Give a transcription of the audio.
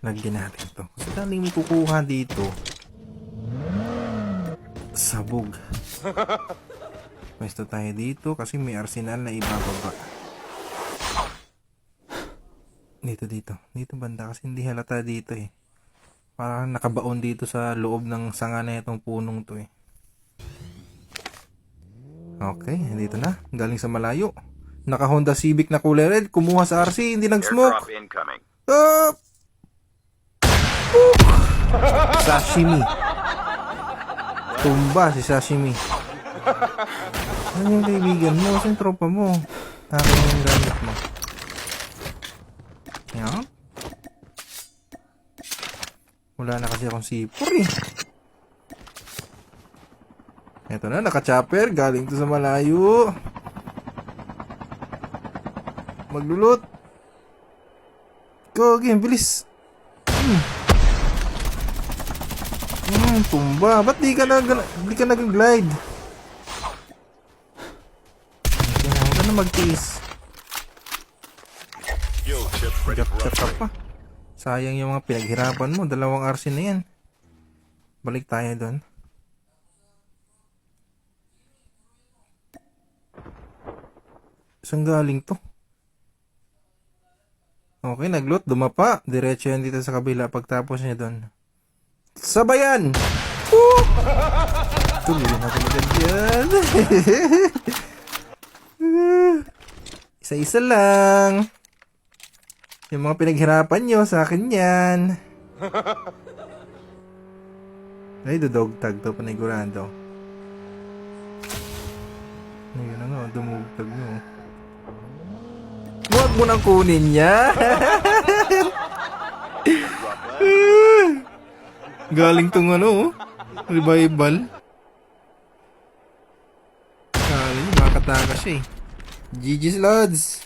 Lagyan natin to. Kasi daling may kukuha dito. Sabog. Pwesto tayo dito kasi may arsenal na ibababa. Dito. Dito banda kasi hindi halata dito eh. Parang nakabaon dito sa loob ng sanga na itong punong to eh. Okay, dito na. Galing sa malayo. Naka Honda Civic na kulay red. Kumuha sa RC. Hindi nag-smoke. Sashimi. Tumba si Sashimi. Ano yung kaibigan mo? Saan tropa mo? Akin yung gamit mo. Yan. Wala na kasi akong sipur eh. Eto na, naka-chopper. Galing to sa malayo. Maglulot. Go again, bilis. Tumba. Ba't di ka nag-glide? Huwag ka na magtiis. Chap ka pa. Sayang yung mga pinaghirapan mo. 2 RC na yan. Balik tayo doon. Saan galing to? Okay, nag-loot. Dumapa. Diretso yan dito sa kabila. Pagtapos niya doon. Sabayan! Woo! Tuloy na talaga dyan. Isa-isa lang. Yung mga pinaghirapan nyo sa akin yan. Ay, dodog tag to. Panigurado. Ayun na nga. Dumugtag nyo. Huwag mo nang kunin niya. Galing tong revival. Galing, makataka siya eh. GG's Lods!